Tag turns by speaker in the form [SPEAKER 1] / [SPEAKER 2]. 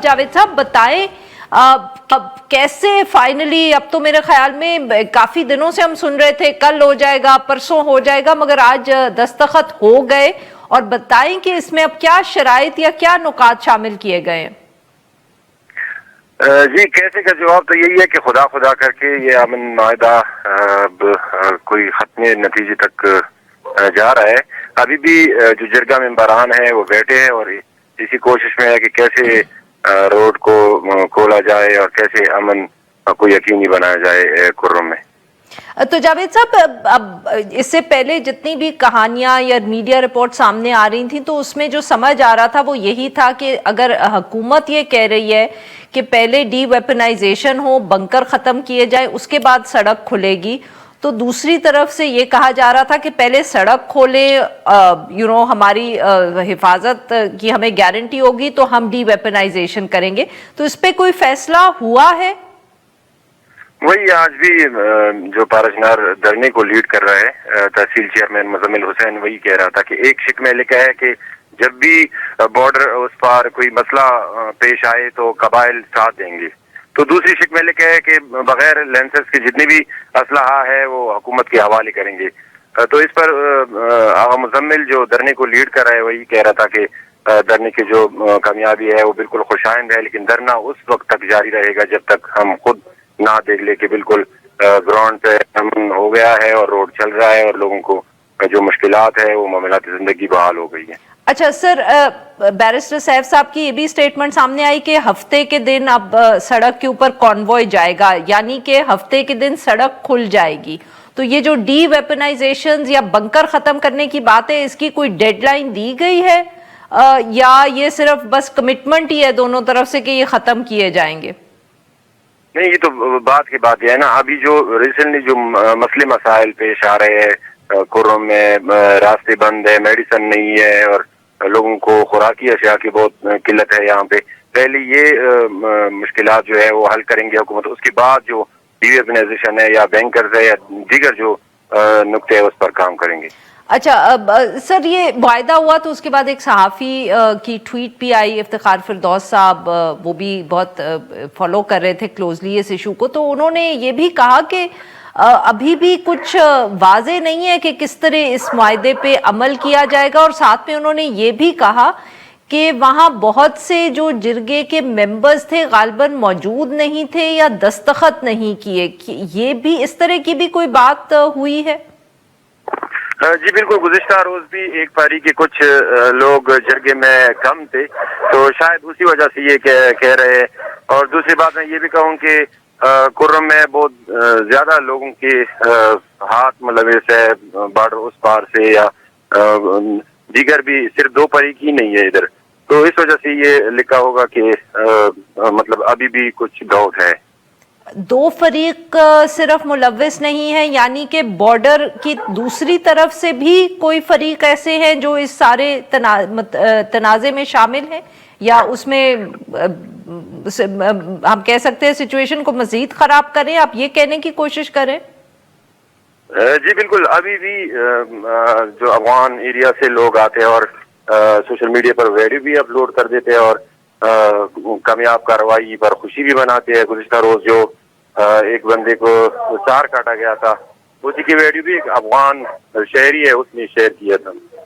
[SPEAKER 1] जावेद साहब बताएं अब कैसे फाइनली, अब तो मेरे ख्याल में काफी दिनों से हम सुन रहे थे कल हो जाएगा परसों हो जाएगा, मगर आज दस्तखत हो गए, और बताएं कि इसमें अब क्या शराइत या क्या नुकात शामिल किए गए हैं।
[SPEAKER 2] जी, कैसे का जवाब तो यही है कि खुदा खुदा करके ये अमन माहिदा कोई खत्म नतीजे तक जा रहा है। अभी भी जो जिरगा मेंबरान है वो बैठे हैं और इसी कोशिश में है कि कैसे रोड को खोला जाए और कैसे अमन को यकीनी बनाया जाए कुर्रम में।
[SPEAKER 1] तो जावेद साहब, अब इससे पहले जितनी भी कहानियां या मीडिया रिपोर्ट सामने आ रही थी तो उसमें जो समझ आ रहा था वो यही था कि अगर हुकूमत ये कह रही है कि पहले डी वेपनाइजेशन हो, बंकर खत्म किए जाए, उसके बाद सड़क खुलेगी, तो दूसरी तरफ से ये कहा जा रहा था कि पहले सड़क खोले, हमारी हिफाजत की हमें गारंटी होगी तो हम डी वेपनाइजेशन करेंगे। तो इस पे कोई फैसला हुआ है?
[SPEAKER 2] वही आज भी जो पारजनार धरने को लीड कर रहा है तहसील चेयरमैन मुजम्मिल हुसैन वही कह रहा था कि एक शिक में लिखा है कि जब भी बॉर्डर उस पार कोई मसला पेश आए तो कबाइल साथ देंगे, तो दूसरी शिक में लिखा है कि बगैर लाइसेंस के जितनी भी असलहा है वो हुकूमत के हवाले करेंगे। तो इस पर आगा मुजम्मिल जो धरने को लीड कर रहा है वही कह रहा था कि धरने की जो कामयाबी है वो बिल्कुल खुशाइंद है, लेकिन धरना उस वक्त तक जारी रहेगा जब तक हम खुद ना देख ले कि बिल्कुल ग्राउंड पे अमन हो गया है और रोड चल रहा है और लोगों को जो मुश्किलात है वो मामलात जिंदगी बहाल हो गई है।
[SPEAKER 1] अच्छा सर, बैरिस्टर सैफ साहब की ये भी स्टेटमेंट सामने आई कि हफ्ते के दिन अब सड़क के ऊपर कॉन्वॉय जाएगा, यानी कि हफ्ते के दिन सड़क खुल जाएगी। तो ये जो डी वेपनाइजेशन या बंकर खत्म करने की बात है, इसकी कोई डेडलाइन दी गई है या ये सिर्फ बस कमिटमेंट ही है दोनों तरफ से कि ये खत्म किए जाएंगे?
[SPEAKER 2] नहीं, ये तो बात की बात है ना। अभी जो रिसेंटली जो मसले मसाइल पेश आ रहे हैं, कुर्रम में रास्ते बंद है, मेडिसिन नहीं है और लोगों को खुराकी अशिया की बहुत किल्लत है यहाँ पे। पहले ये मुश्किलात जो है वो हल करेंगे हुकूमत, उसके बाद जो डीवेपनाइजेशन है या बैंकर्स है या दीगर जो नुक्ते है उस पर काम करेंगे।
[SPEAKER 1] अच्छा, अब सर ये वायदा हुआ तो उसके बाद एक सहाफ़ी की ट्वीट भी आई, इफ्तिखार फिरदौस साहब वो भी बहुत फॉलो कर रहे थे क्लोजली इस इशू को, तो उन्होंने ये भी कहा कि अभी भी कुछ वाज़े नहीं है कि किस तरह इस मुआहदे पे अमल किया जाएगा, और साथ में उन्होंने ये भी कहा कि वहाँ बहुत से जो जिरगे के मेंबर्स थे गालिबन मौजूद नहीं थे या दस्तखत नहीं किए। ये भी इस तरह की भी कोई बात हुई है?
[SPEAKER 2] जी बिल्कुल, गुज़िश्ता रोज भी एक पारी के कुछ लोग जरगे में कम थे, तो शायद उसी वजह से ये कह रहे हैं। और दूसरी बात मैं ये भी कहूँ कि कुर्रम में बहुत ज्यादा लोगों के हाथ मुलविस है बॉर्डर उस पार से या दीगर भी, सिर्फ दो फरीक ही नहीं है इधर, तो इस वजह से ये लिखा होगा कि मतलब अभी भी कुछ डाउट है।
[SPEAKER 1] दो फरीक सिर्फ मुलविस नहीं है, यानी कि बॉर्डर की दूसरी तरफ से भी कोई फरीक ऐसे हैं जो इस सारे तनाज़े में शामिल हैं, या उसमें हम कह सकते हैं सिचुएशन को मजीद खराब करें, आप ये कहने की कोशिश करें?
[SPEAKER 2] जी बिल्कुल, अभी भी जो अफगान एरिया से लोग आते हैं और सोशल मीडिया पर वीडियो भी अपलोड कर देते हैं और कामयाब कार्रवाई पर खुशी भी मनाते हैं। गुज़िश्ता रोज जो एक बंदे को चार काटा गया था, उसी की वीडियो भी एक अफगान शहरी है उसने शेयर किया था।